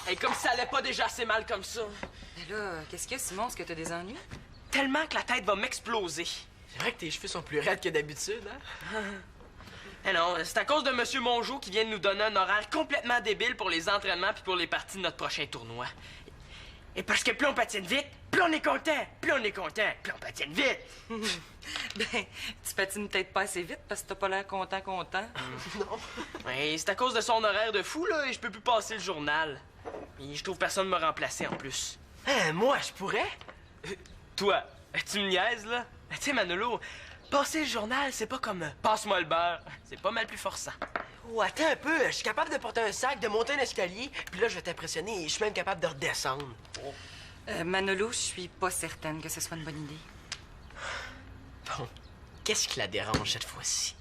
Hey, comme si ça allait pas déjà assez mal comme ça. Mais là, qu'est-ce qu'il y a, Simon? Est-ce que t'as des ennuis? Tellement que la tête va m'exploser. C'est vrai que tes cheveux sont plus raides que d'habitude, hein? Eh non, c'est à cause de Monsieur Mongeau qui vient de nous donner un horaire complètement débile pour les entraînements puis pour les parties de notre prochain tournoi. Et parce que plus on patine vite, plus on est content. Plus on est content, plus on patine vite. Ben, tu patines peut-être pas assez vite parce que t'as pas l'air content. Non. Ouais, c'est à cause de son horaire de fou, là, et je peux plus passer le journal. Et je trouve personne me remplacer en plus. Hein, moi, je pourrais? Toi, tu me niaises, là? Tu sais, Manolo, passer le journal, c'est pas comme passe-moi le beurre. C'est pas mal plus forçant. Oh, attends un peu. Je suis capable de porter un sac, de monter un escalier, puis là, je vais t'impressionner et je suis même capable de redescendre. Manolo, je suis pas certaine que ce soit une bonne idée. Bon, qu'est-ce qui la dérange cette fois-ci?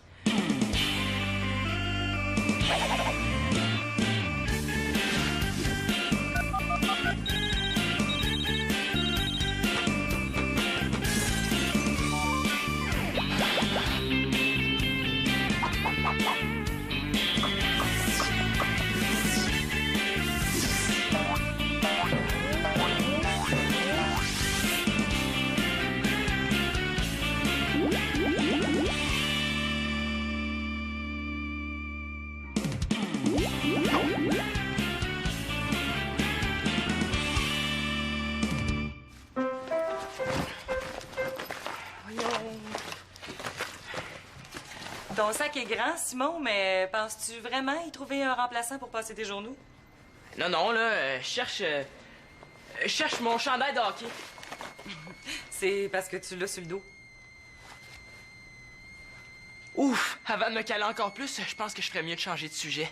Ton sac est grand, Simon, mais penses-tu vraiment y trouver un remplaçant pour passer tes journaux? Non, non, là, je cherche mon chandail de hockey. C'est parce que tu l'as sur le dos. Ouf! Avant de me caler encore plus, je pense que je ferais mieux de changer de sujet.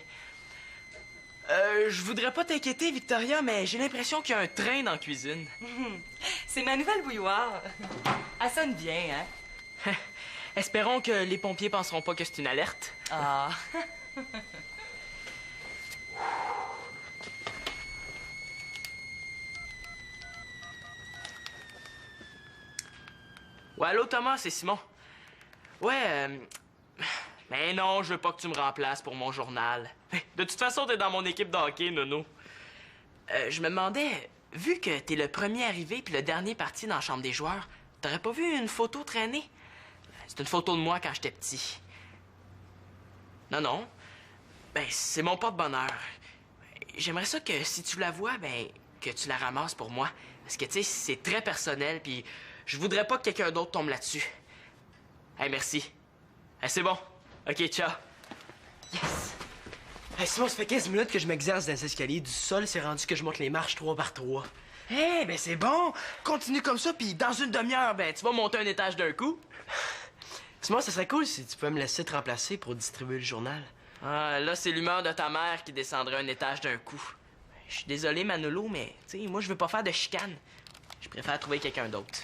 Je voudrais pas t'inquiéter, Victoria, mais j'ai l'impression qu'il y a un train dans la cuisine. C'est ma nouvelle bouilloire. Elle sonne bien, hein? Espérons que les pompiers penseront pas que c'est une alerte. Ah. Ouais, allô, Thomas, c'est Simon. Ouais, mais non, je veux pas que tu me remplaces pour mon journal. De toute façon, t'es dans mon équipe de hockey, Nono. Je me demandais, vu que t'es le premier arrivé puis le dernier parti dans la chambre des joueurs, t'aurais pas vu une photo traîner? C'est une photo de moi quand j'étais petit. Non, non. Ben, c'est mon porte-bonheur. J'aimerais ça que si tu la vois, ben, que tu la ramasses pour moi. Parce que, tu sais, c'est très personnel, puis je voudrais pas que quelqu'un d'autre tombe là-dessus. Hey, merci. Hey, c'est bon. OK, ciao. Yes! Hey, Simon, ça fait 15 minutes que je m'exerce dans les escaliers du sol. C'est rendu que je monte les marches 3 par 3. Hey, ben c'est bon. Continue comme ça, puis dans une demi-heure, ben, tu vas monter un étage d'un coup. Simon, ça serait cool si tu pouvais me laisser te remplacer pour distribuer le journal. Ah, là, c'est l'humeur de ta mère qui descendrait un étage d'un coup. Je suis désolé, Manolo, mais, tu sais, moi, je veux pas faire de chicane. Je préfère trouver quelqu'un d'autre.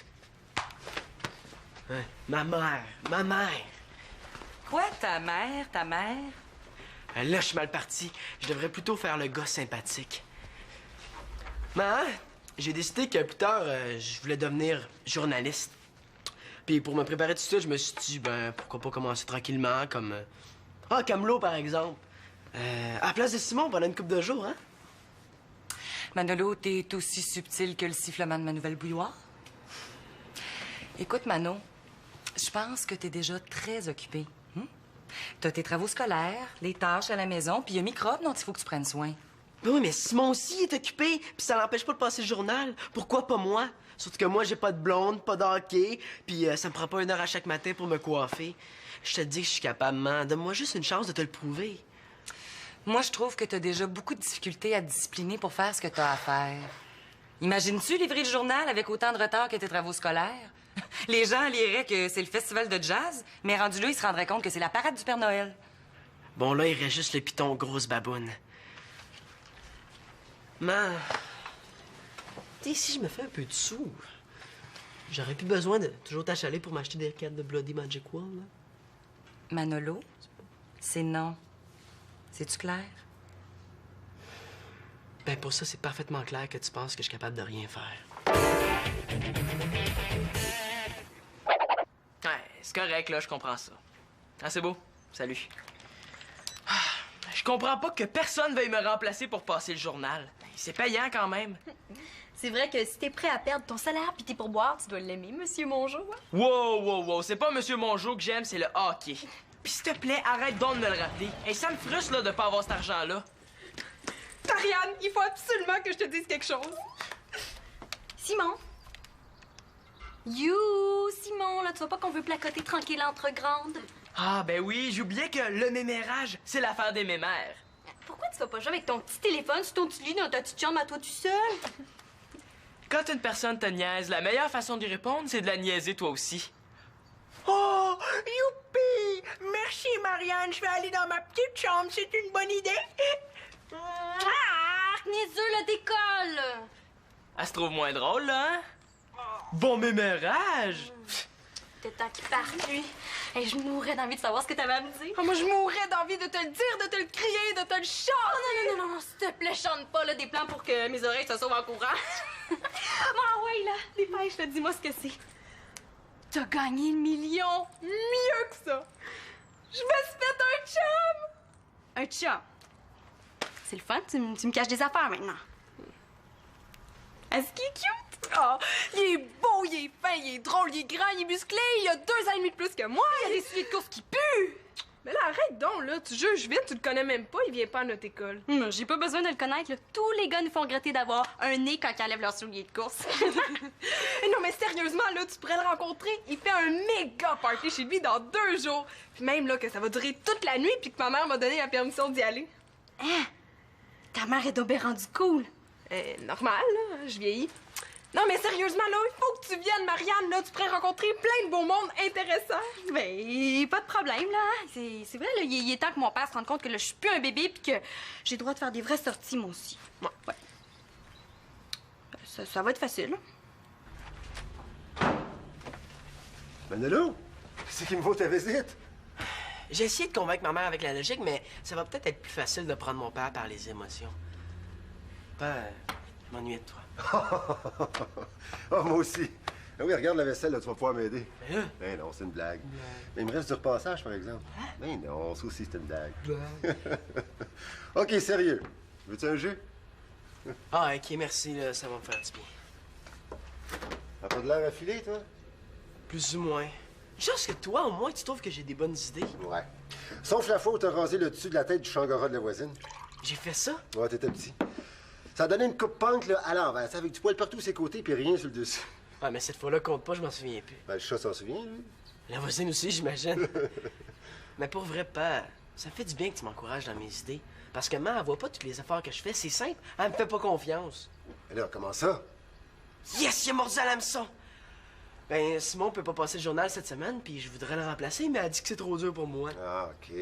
Hein? Ma mère! Ma mère! Quoi, ta mère? Là, je suis mal parti. Je devrais plutôt faire le gars sympathique. Mais, hein, j'ai décidé que plus tard, je voulais devenir journaliste. Puis pour me préparer tout ça, je me suis dit, ben, pourquoi pas commencer tranquillement, comme... Camelot, par exemple. À la place de Simon pendant une couple de jours, hein? Manolo, t'es aussi subtil que le sifflement de ma nouvelle bouilloire. Écoute, Mano, je pense que t'es déjà très occupé. T'as tes travaux scolaires, les tâches à la maison, puis il y a microbes dont il faut que tu prennes soin. Oui, mais Simon aussi est occupé, puis ça l'empêche pas de passer le journal. Pourquoi pas moi? Surtout que moi, j'ai pas de blonde, pas de hockey, puis ça me prend pas 1 heure à chaque matin pour me coiffer. Je te dis que je suis capable, man. Donne-moi juste une chance de te le prouver. Moi, je trouve que t'as déjà beaucoup de difficultés à te discipliner pour faire ce que t'as à faire. Imagines-tu livrer le journal avec autant de retard que tes travaux scolaires? Les gens liraient que c'est le festival de jazz, mais rendu là, ils se rendraient compte que c'est la parade du Père Noël. Bon, là, il reste juste le piton grosse baboune. Man, tu sais, si je me fais un peu de sous, j'aurais plus besoin de toujours t'achaler pour m'acheter des cartes de Bloody Magic Wand, là. Manolo, c'est non. C'est-tu clair? Ben, pour ça, c'est parfaitement clair que tu penses que je suis capable de rien faire. Ouais, c'est correct, là, je comprends ça. Ah, c'est beau. Salut. Ah, je comprends pas que personne veuille me remplacer pour passer le journal. C'est payant quand même. C'est vrai que si t'es prêt à perdre ton salaire pis tes pourboires, tu dois l'aimer, Monsieur Mongeau. Hein? Wow. C'est pas Monsieur Mongeau que j'aime, c'est le hockey. Puis s'il te plaît, arrête donc de me le rappeler. Hey, ça me frustre, là, de pas avoir cet argent-là. Marianne, il faut absolument que je te dise quelque chose. Simon? Simon, là, tu vois pas qu'on veut placoter tranquille entre grandes? Ah, ben oui, j'oubliais que le mémérage, c'est l'affaire des mémères. Pourquoi tu vas pas jouer avec ton petit téléphone sur ton petit lit dans ta petite chambre à toi tout seul? Quand une personne te niaise, la meilleure façon d'y répondre, c'est de la niaiser toi aussi. Oh, youpi! Merci, Marianne. Je vais aller dans ma petite chambre. C'est une bonne idée. Ah! Niaiseux, là, décolle! Elle se trouve moins drôle, là, hein? Bon mémérage! T'es temps qu'il parte, lui. Hey, je mourrais d'envie de savoir ce que t'avais à me dire. Oh, moi, je mourrais d'envie de te le dire, de te le crier, de te le chanter. Non, s'il te plaît, chante pas, là, des plans pour que mes oreilles se sauvent en courant. Ah ouais, là, dépêche, là, dis-moi ce que c'est. T'as gagné le million. Mieux que ça. Je me suis fait un chum. Un chum. C'est le fun, tu me caches des affaires maintenant. Est-ce qu'il est cute? Oh, il est beau, il est fin, il est drôle, il est grand, il est musclé, il a 2 ans et demi de plus que moi, il a des souliers de course qui puent. Mais là, arrête donc, là, tu juges vite, tu le connais même pas, il vient pas à notre école. J'ai pas besoin de le connaître, là. Tous les gars nous font regretter d'avoir un nez quand ils enlèvent leurs souliers de course. Non, mais sérieusement, là, tu pourrais le rencontrer. Il fait un méga party chez lui dans 2 jours. Puis même, là, que ça va durer toute la nuit, puis que ma mère m'a donné la permission d'y aller. Hein? Ta mère est donc bien rendue cool. Normal, là, je vieillis. Non, mais sérieusement, là, il faut que tu viennes, Marianne, là, tu pourrais rencontrer plein de beaux mondes intéressants. Ben, pas de problème, là. C'est vrai, là, il est temps que mon père se rende compte que là, je suis plus un bébé puis que j'ai le droit de faire des vraies sorties, moi aussi. Ouais. Ça va être facile. Manolo, c'est qui me vaut ta visite? J'ai essayé de convaincre ma mère avec la logique, mais ça va peut-être être plus facile de prendre mon père par les émotions. Je m'ennuyais de toi. Oh, moi aussi. Ah oui, regarde la vaisselle, là, tu vas pouvoir m'aider. Mais là... Ben non, c'est une blague. Mais il me reste du repassage, par exemple. Ben non, ça aussi, c'est une blague. OK, sérieux. Veux-tu un jeu? Ah, OK, merci, là, ça va me faire du bien. T'as pas de l'air affilé, toi? Plus ou moins. Juste que toi, au moins, tu trouves que j'ai des bonnes idées. Ouais. Sauf la fois où t'as rasé le dessus de la tête du changara de la voisine. J'ai fait ça? Ouais, t'étais petit. Ça a donné une coupe punk, là, à l'envers, avec du poil partout sur ses côtés puis rien sur le dessus. Ouais, mais cette fois-là, compte pas, je m'en souviens plus. Ben, le chat s'en souvient, lui. La voisine aussi, j'imagine. Mais pour vrai, père, ça me fait du bien que tu m'encourages dans mes idées. Parce que maman, elle voit pas toutes les efforts que je fais, c'est simple. Elle me fait pas confiance. Alors, comment ça? Yes, il a mordu à l'hameçon! Ben, Simon peut pas passer le journal cette semaine, puis je voudrais le remplacer, mais elle a dit que c'est trop dur pour moi. Ah, OK.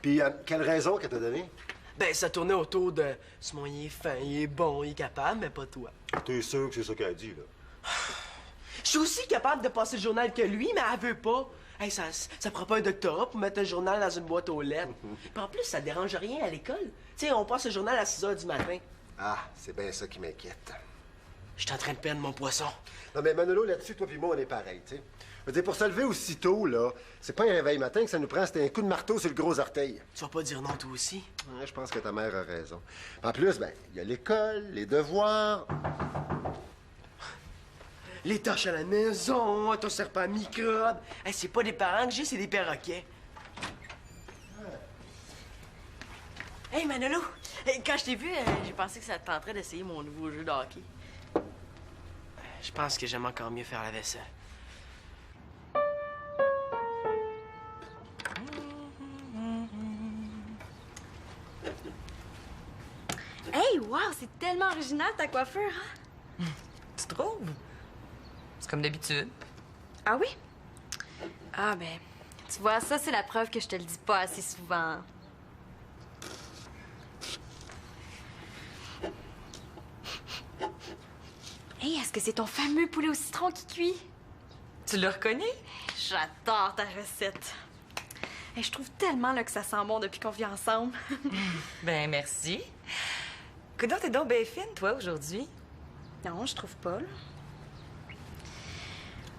Puis, quelle raison qu'elle t'a donnée? Ben, ça tournait autour de Simon, il est fin, il est bon, il est capable, mais pas toi. T'es sûr que c'est ça qu'elle a dit, là? Je suis aussi capable de passer le journal que lui, mais elle veut pas. Hey, ça prend pas un doctorat pour mettre un journal dans une boîte aux lettres. Puis en plus, ça dérange rien à l'école. Tu sais, on passe le journal à 6 h du matin. Ah, c'est bien ça qui m'inquiète. Je suis en train de perdre mon poisson. Non, mais Manolo, là-dessus, toi puis moi, on est pareil, tu sais. Je veux dire, pour se lever aussitôt, là, c'est pas un réveil matin que ça nous prend, c'est un coup de marteau sur le gros orteil. Tu vas pas dire non, toi aussi? Ouais, je pense que ta mère a raison. En plus, ben, il y a l'école, les devoirs. Les tâches à la maison, ton serpent à microbes. Hey, c'est pas des parents que j'ai, c'est des perroquets. Hey Manolo, quand je t'ai vu, j'ai pensé que ça te tenterait d'essayer mon nouveau jeu de hockey. Je pense que j'aime encore mieux faire la vaisselle. Hey, wow, c'est tellement original ta coiffure, hein? Tu trouves? C'est comme d'habitude. Ah oui? Ah ben, tu vois, ça c'est la preuve que je te le dis pas assez souvent. Hey, est-ce que c'est ton fameux poulet au citron qui cuit? Tu le reconnais? J'adore ta recette. Hey, je trouve tellement là, que ça sent bon depuis qu'on vit ensemble. Ben, merci. Coudonc, t'es donc bien fine, toi, aujourd'hui. Non, je trouve pas, là.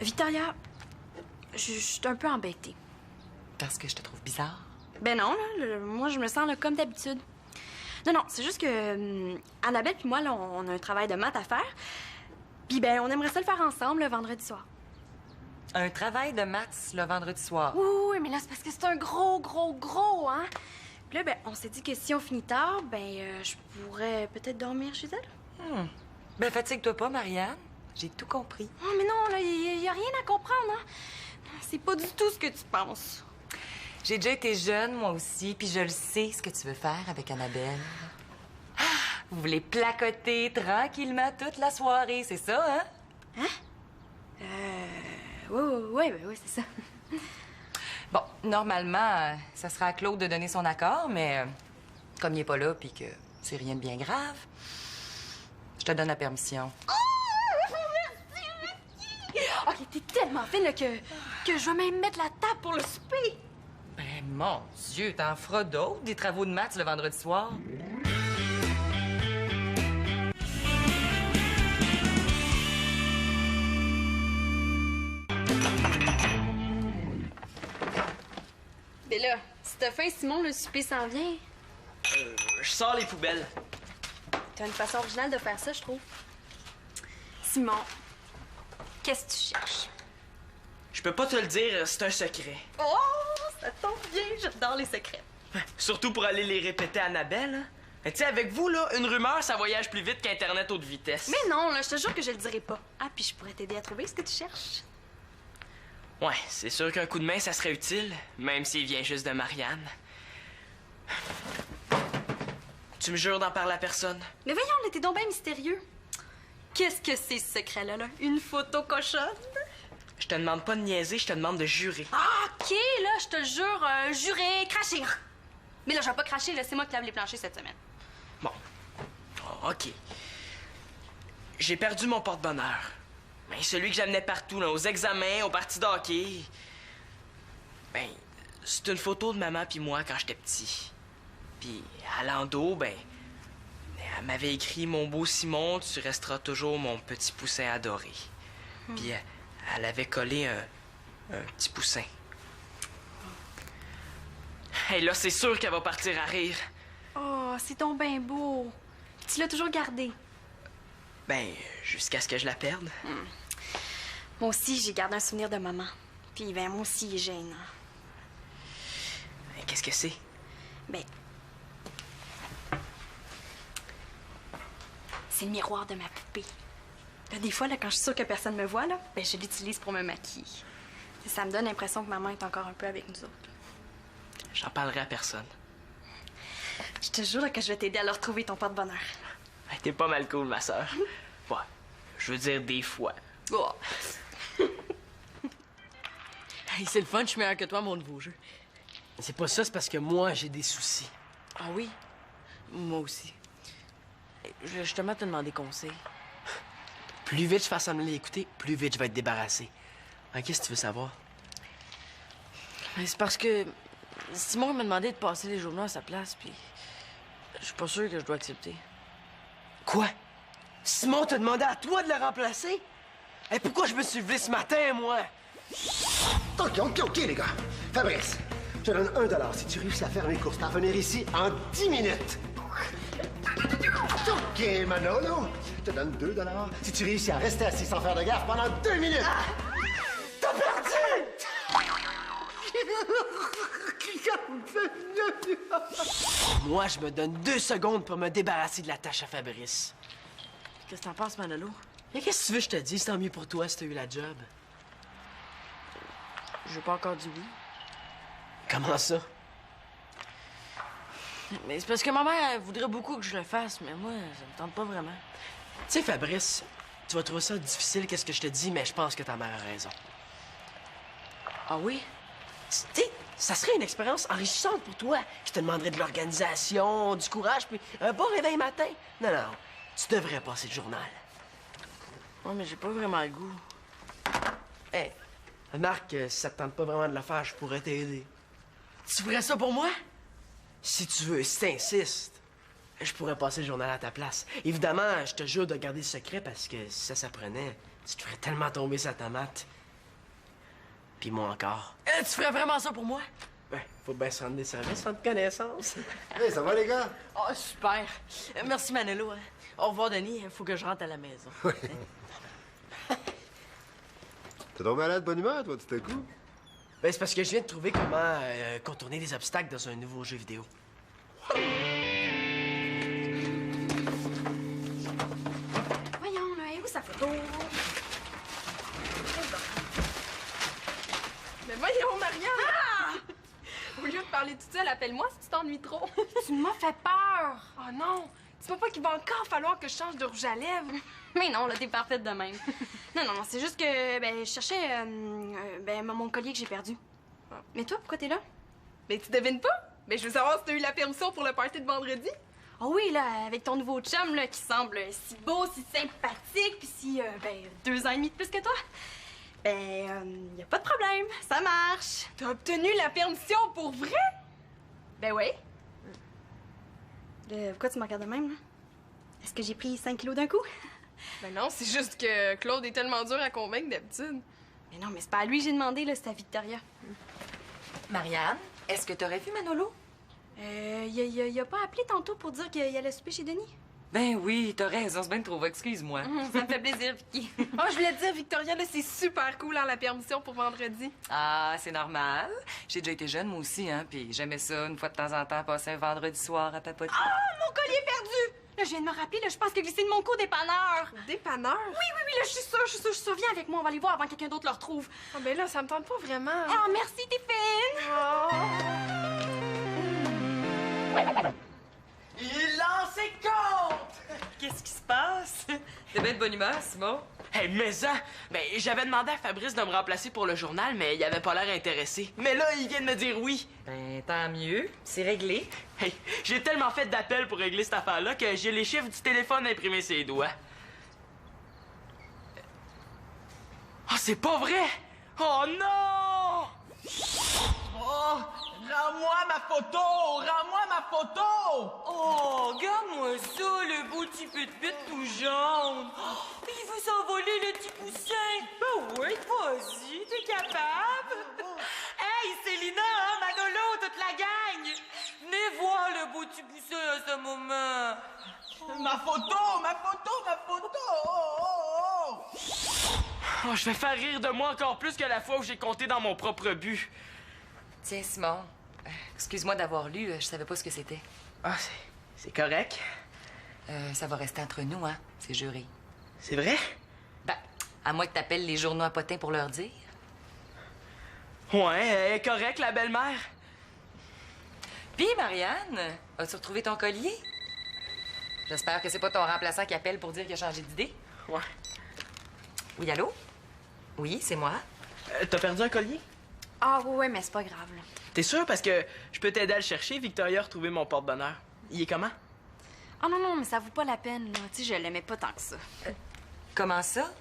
Victoria, je suis un peu embêtée. Parce que je te trouve bizarre. Ben non, là, moi, je me sens là, comme d'habitude. Non, non, c'est juste que Annabelle puis moi, là, on a un travail de maths à faire. Puis ben, on aimerait ça le faire ensemble le vendredi soir. Un travail de maths le vendredi soir. Oui, oui, mais là, c'est parce que c'est un gros, hein? Puis là, ben, on s'est dit que si on finit tard, ben, je pourrais peut-être dormir chez elle. Ben, fatigue-toi pas, Marianne. J'ai tout compris. Oh, mais non, là, y a rien à comprendre, hein? C'est pas du tout ce que tu penses. J'ai déjà été jeune, moi aussi, puis je le sais ce que tu veux faire avec Annabelle. Ah, vous voulez placoter tranquillement toute la soirée, c'est ça, hein? Oui, c'est ça. Bon, normalement, ça sera à Claude de donner son accord, mais comme il est pas là, puis que c'est rien de bien grave, je te donne la permission. OK, t'es tellement fine là, que je vais même mettre la table pour le souper. Ben, mon Dieu, t'en feras d'autres, des travaux de maths le vendredi soir? Mais là, si t'as faim, Simon, le souper s'en vient. Je sors les poubelles. T'as une façon originale de faire ça, je trouve. Simon, qu'est-ce que tu cherches? Je peux pas te le dire, c'est un secret. Oh, ça tombe bien, j'adore les secrets. Surtout pour aller les répéter à Annabelle. Hein? Tu sais, avec vous, là, une rumeur, ça voyage plus vite qu'Internet haute vitesse. Mais non, là, je te jure que je le dirai pas. Ah, puis je pourrais t'aider à trouver ce que tu cherches. Ouais, c'est sûr qu'un coup de main, ça serait utile, même s'il vient juste de Marianne. Tu me jures d'en parler à personne? Mais voyons, là, t'es donc bien mystérieux. Qu'est-ce que c'est ce secret-là, là? Une photo cochonne? Je te demande pas de niaiser, je te demande de jurer. Ah, OK, là, je te jure, jurer, cracher. Mais là, je vais pas cracher, là, c'est moi qui lave les planchers cette semaine. Bon. Oh, OK. J'ai perdu mon porte-bonheur. Ben, celui que j'amenais partout, là, aux examens, aux parties de hockey. Ben, c'est une photo de maman puis moi quand j'étais petit. Puis à l'endos, ben, elle m'avait écrit « Mon beau Simon, tu resteras toujours mon petit poussin adoré. Puis elle avait collé un petit poussin. Et là, c'est sûr qu'elle va partir à rire. Oh, c'est donc bien beau. Tu l'as toujours gardé. Ben, jusqu'à ce que je la perde. Moi aussi, j'ai gardé un souvenir de maman. Puis, ben, moi aussi, il est gênant. Ben, qu'est-ce que c'est? Ben, c'est le miroir de ma poupée. Là, des fois, là, quand je suis sûre que personne me voit, là, ben, je l'utilise pour me maquiller. Ça me donne l'impression que maman est encore un peu avec nous autres. J'en parlerai à personne. Je te jure là, que je vais t'aider à leur retrouver ton porte-bonheur. Ben, t'es pas mal cool, ma sœur. Ouais, je veux dire des fois. Oh. Hey, c'est le fun, je suis meilleur que toi, mon nouveau jeu. C'est pas ça, c'est parce que moi, j'ai des soucis. Ah oui? Moi aussi. Je voulais justement te demander conseil. Plus vite je fais semblant l'écouter, plus vite je vais être débarrassé. Ah, qu'est-ce que tu veux savoir? Mais c'est parce que Simon m'a demandé de passer les journaux à sa place, puis je suis pas sûr que je dois accepter. Quoi? Simon t'a demandé à toi de le remplacer? Et pourquoi je me suis levé ce matin, moi? OK, les gars. Fabrice, je te donne $1 si tu réussis à faire mes courses, parvenir ici en 10 minutes. OK, Manolo, je te donne $2 si tu réussis à rester assis sans faire de gaffe pendant 2 minutes. T'as perdu! Moi, je me donne 2 secondes pour me débarrasser de la tâche à Fabrice. Qu'est-ce que t'en penses, Manolo? Mais qu'est-ce que tu veux que je te dise? C'est tant mieux pour toi si t'as eu la job. Je veux pas encore dit oui. Comment ça? Mais c'est parce que ma mère, elle voudrait beaucoup que je le fasse, mais moi, ça me tente pas vraiment. Tu sais, Fabrice, tu vas trouver ça difficile, qu'est-ce que je te dis, mais je pense que ta mère a raison. Ah oui? Tu sais, ça serait une expérience enrichissante pour toi. Je te demanderais de l'organisation, du courage, puis un bon réveil matin. Non, tu devrais passer le journal. Ouais, mais j'ai pas vraiment le goût. Hé, Marc, si ça te tente pas vraiment de le faire, je pourrais t'aider. Tu ferais ça pour moi? Si tu veux, si t'insistes, je pourrais passer le journal à ta place. Évidemment, je te jure de garder le secret parce que si ça s'apprenait, tu te ferais tellement tomber sa tomate. Puis moi encore. Tu ferais vraiment ça pour moi? Ben, faut bien se rendre des services en connaissance. Hey, ça va, les gars? Oh, super. Merci, Manolo. Hein. Au revoir, Denis. Faut que je rentre à la maison. T'es tombé malade de bonne humeur, toi, tout à coup? Ben, c'est parce que je viens de trouver comment contourner des obstacles dans un nouveau jeu vidéo. Voyons, là, où sa photo? Mais voyons, Marianne! Au lieu de parler toute seule, appelle-moi si tu t'ennuies trop. Tu m'as fait peur! Oh non! Dis-moi pas qu'il va encore falloir que je change de rouge à lèvres. Mais non, là, t'es parfaite de même. Non, c'est juste que, ben, je cherchais, mon collier que j'ai perdu. Mais toi, pourquoi t'es là? Mais tu devines pas? Mais je veux savoir si t'as eu la permission pour le party de vendredi. Oh oui, là, avec ton nouveau chum, là, qui semble si beau, si sympathique, puis si, 2 ans et demi de plus que toi. Ben, y a pas de problème, ça marche. T'as obtenu la permission pour vrai? Ben oui. Pourquoi tu me regardes de même, là? Est-ce que j'ai pris 5 kilos d'un coup? Ben non, c'est juste que Claude est tellement dur à convaincre d'habitude. Mais non, mais c'est pas à lui que j'ai demandé, là, c'est à Victoria. Marianne, est-ce que t'aurais vu Manolo? Il a pas appelé tantôt pour dire qu'il allait souper chez Denis? Ben oui, t'as raison, c'est bien trop, excuse-moi. Ça me fait plaisir, Vicky. Oh, je voulais te dire, Victoria, là, c'est super cool, hein, la permission pour vendredi. Ah, c'est normal. J'ai déjà été jeune, moi aussi, hein, puis j'aimais ça, une fois de temps en temps, passer un vendredi soir à papoter. Ah, mon collier perdu! Là, je viens de me rappeler, là, je pense qu'il a glissé de mon cou au dépanneur. Dépanneur? Oui, là, je suis sûre, viens avec moi, on va aller voir avant que quelqu'un d'autre le retrouve. Ah, ben là, ça me tente pas vraiment. Oh, merci, t'es fine! Il lance ses comptes! Qu'est-ce qui se passe? T'es bien de bonne humeur, Simon? Hey, mais ça! Ben, j'avais demandé à Fabrice de me remplacer pour le journal, mais il avait pas l'air intéressé. Mais là, il vient de me dire oui. Ben, tant mieux. C'est réglé. Hey, j'ai tellement fait d'appels pour régler cette affaire-là que j'ai les chiffres du téléphone imprimés sur les doigts. Oh, c'est pas vrai! Oh non! Oh, rends-moi ma photo! Rends-moi ma photo! Oh, regarde-moi ça, le beau petit put-put tout jaune. Oh, il veut s'envoler, le petit poussin. Ben oui, vas-y, t'es capable. Hey, Célina, hein, Manolo, toute la gang. Venez voir le beau petit poussin à ce moment. Ma photo! Ma photo! Ma photo! Oh, oh, oh! Oh, je vais faire rire de moi encore plus que la fois où j'ai compté dans mon propre but. Tiens, Simon, excuse-moi d'avoir lu, je savais pas ce que c'était. Ah, c'est correct. Ça va rester entre nous, hein, c'est juré. C'est vrai? Ben, à moins que t'appelles les journaux à potins pour leur dire. Ouais, elle est correcte, la belle-mère. Puis, Marianne, as-tu retrouvé ton collier? J'espère que c'est pas ton remplaçant qui appelle pour dire qu'il a changé d'idée. Ouais. Oui, allô? Oui, c'est moi. T'as perdu un collier? Ah, ouais, mais c'est pas grave, là. T'es sûr? Parce que je peux t'aider à le chercher. Victoria a retrouvé mon porte-bonheur. Il est comment? Ah, non, mais ça vaut pas la peine, là. Tu sais, je l'aimais pas tant que ça. Comment ça?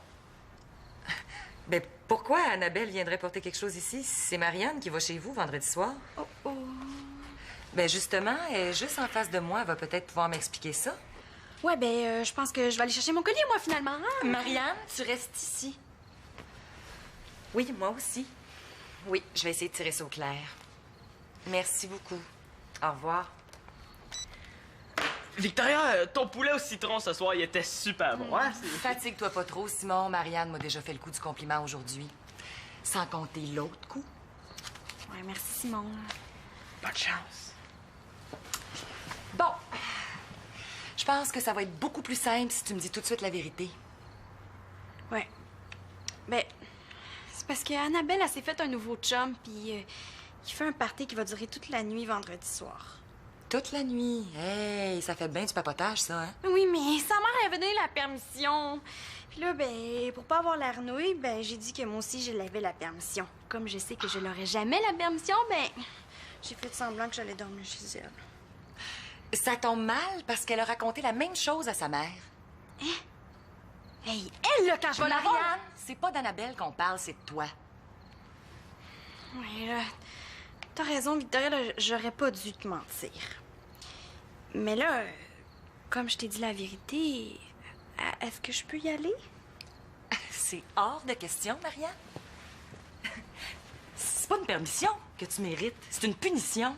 Ben, pourquoi Annabelle viendrait porter quelque chose ici si c'est Marianne qui va chez vous vendredi soir? Oh. Ben, justement, elle est juste en face de moi. Elle va peut-être pouvoir m'expliquer ça. Ouais, je pense que je vais aller chercher mon collier, moi, finalement. Hein? Marianne, tu restes ici. Oui, moi aussi. Oui, je vais essayer de tirer ça au clair. Merci beaucoup. Au revoir. Victoria, ton poulet au citron ce soir, il était super bon. Ouais, Fatigue-toi pas trop, Simon. Marianne m'a déjà fait le coup du compliment aujourd'hui. Sans compter l'autre coup. Ouais, merci, Simon. Bonne chance. Bon. Je pense que ça va être beaucoup plus simple si tu me dis tout de suite la vérité. Ouais. C'est parce qu'Annabelle, elle s'est fait un nouveau chum, puis il fait un party qui va durer toute la nuit vendredi soir. Toute la nuit. Hey, ça fait bien du papotage, ça, hein? Oui, mais sa mère avait donné la permission. Puis là, pour pas avoir l'air nouille, j'ai dit que moi aussi, je l'avais la permission. Comme je sais que je n'aurais jamais la permission, j'ai fait semblant que j'allais dormir chez elle. Ça tombe mal parce qu'elle a raconté la même chose à sa mère. Hein? Hey, elle, là, quand je vais la voir... Marianne, c'est pas d'Annabelle qu'on parle, c'est de toi. Oui, là, t'as raison, Victoria, là, j'aurais pas dû te mentir. Mais là, comme je t'ai dit la vérité, est-ce que je peux y aller? C'est hors de question, Marianne. pas une permission que tu mérites, c'est une punition.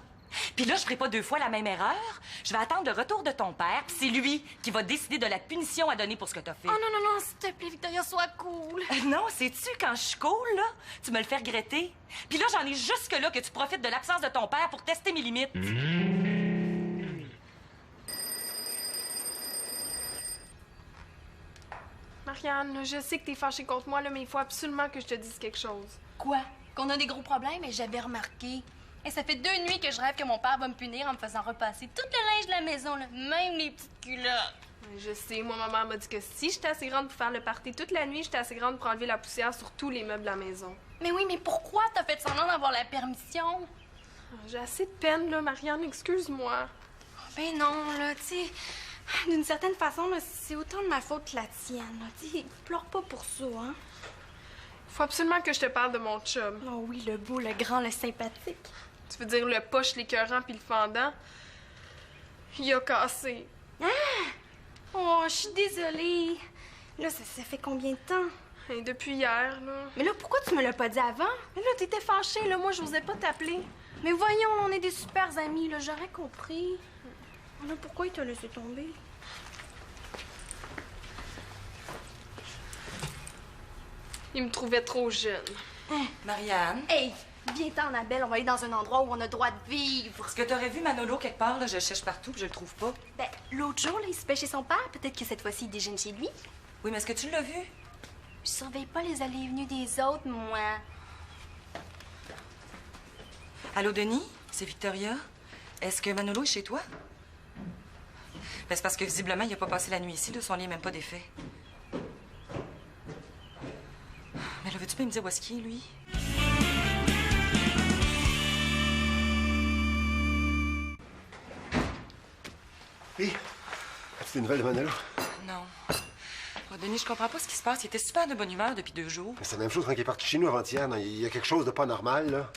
Puis là, je ferai pas 2 fois la même erreur. Je vais attendre le retour de ton père, puis c'est lui qui va décider de la punition à donner pour ce que t'as fait. Oh non, non, non, s'il te plaît, Victoria, sois cool. Non, sais-tu, quand je suis cool, là, tu me le fais regretter. Puis là, j'en ai jusque-là que tu profites de l'absence de ton père pour tester mes limites. Marianne, là, je sais que t'es fâchée contre moi, là, mais il faut absolument que je te dise quelque chose. Quoi? Qu'on a des gros problèmes et j'avais remarqué. Et ça fait 2 nuits que je rêve que mon père va me punir en me faisant repasser tout le linge de la maison, là, même les petites culottes. Je sais, moi, ma mère m'a dit que si j'étais assez grande pour faire le party toute la nuit, j'étais assez grande pour enlever la poussière sur tous les meubles de la maison. Mais oui, mais pourquoi t'as fait semblant d'avoir la permission? J'ai assez de peine, là, Marianne, excuse-moi. Ben non, là, tu sais, d'une certaine façon, là, c'est autant de ma faute que la tienne, là. Tu sais, pleure pas pour ça, hein? Faut absolument que je te parle de mon chum. Oh oui, le beau, le grand, le sympathique. Tu veux dire le poche, l'écœurant puis le fendant? Il a cassé. Oh, je suis désolée. Là, ça fait combien de temps? Et depuis hier, là. Mais là, pourquoi tu me l'as pas dit avant? Mais là, t'étais fâchée, là. Moi, j'osais pas t'appeler. Mais voyons, on est des super amis, là, j'aurais compris. Là, pourquoi il t'a laissé tomber? Il me trouvait trop jeune. Marianne, Hey, viens-t'en, Annabelle, on va aller dans un endroit où on a droit de vivre. est-ce que t'aurais vu Manolo quelque part, là? Je le cherche partout, puis je le trouve pas. Ben, l'autre jour, là, il se chez son père. Peut-être que cette fois-ci, il déjeune chez lui. Oui, mais est-ce que tu l'as vu? Je surveille pas les allées et venues des autres, moi. Allô, Denis? C'est Victoria. Est-ce que Manolo est chez toi? Ben, c'est parce que visiblement, il a pas passé la nuit ici, là. Son lit n'est même pas défait. Mais là, veux-tu pas me dire où est-ce qu'il est, lui? Oui. As-tu des nouvelles de Manolo? Non. Oh, Denis, je comprends pas ce qui se passe. Il était super de bonne humeur depuis 2 jours. C'est la même chose quand il est parti chez nous avant-hier. Non, il y a quelque chose de pas normal, là.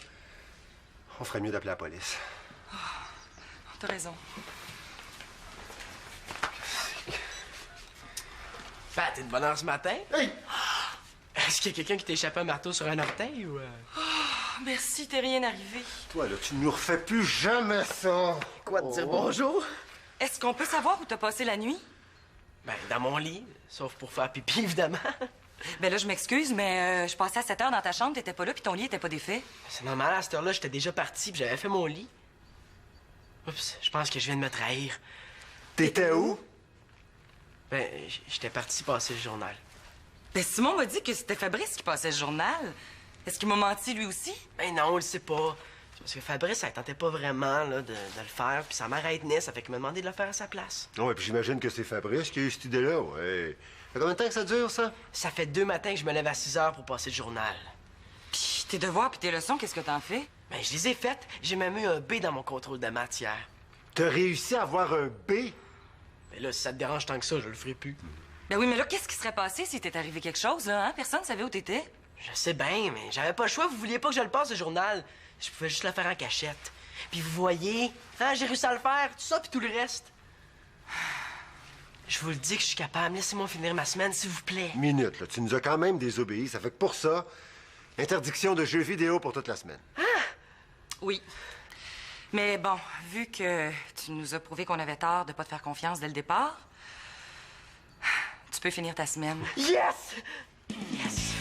On ferait mieux d'appeler la police. T'as raison. Pat, t'es de bonne heure ce matin? Hey! Est-ce qu'il y a quelqu'un qui t'a échappé un marteau sur un orteil ou... Oh, merci, t'es rien arrivé. Toi, là, tu ne nous refais plus jamais ça. Quoi de dire bonjour? Est-ce qu'on peut savoir où t'as passé la nuit? Ben, dans mon lit, sauf pour faire pipi, évidemment. Ben là, je m'excuse, mais je passais à 7 heures dans ta chambre, t'étais pas là, puis ton lit était pas défait. C'est normal, à cette heure-là, j'étais déjà parti puis j'avais fait mon lit. Oups, je pense que je viens de me trahir. T'étais où? Ben, j'étais parti passer le journal. Ben Simon m'a dit que c'était Fabrice qui passait le journal. Est-ce qu'il m'a menti, lui aussi? Ben non, on le sait pas. C'est parce que Fabrice, elle tentait pas vraiment là, de le faire, puis sa mère elle tenait, ça fait qu'il m'a demandé de le faire à sa place. Ouais, puis j'imagine que c'est Fabrice qui a eu cette idée-là, ouais. Ça fait combien de temps que ça dure, ça? Ça fait 2 matins que je me lève à 6 heures pour passer le journal. Puis tes devoirs puis tes leçons, qu'est-ce que t'en fais? Ben, je les ai faites. J'ai même eu un B dans mon contrôle de maths hier. T'as réussi à avoir un B? Mais là, si ça te dérange tant que ça, je le ferai plus. Ben oui, mais là, qu'est-ce qui serait passé si t'était arrivé quelque chose, là, hein? Personne ne savait où t'étais. Je sais bien, mais j'avais pas le choix. Vous vouliez pas que je le passe, le journal. Je pouvais juste le faire en cachette. Puis vous voyez, hein, j'ai réussi à le faire. Tout ça, puis tout le reste. Je vous le dis que je suis capable. Laissez-moi finir ma semaine, s'il vous plaît. Minute, là. Tu nous as quand même désobéi. Ça fait que pour ça, interdiction de jeux vidéo pour toute la semaine. Oui. Mais bon, vu que tu nous as prouvé qu'on avait tort de pas te faire confiance dès le départ, tu peux finir ta semaine. Yes! Yes!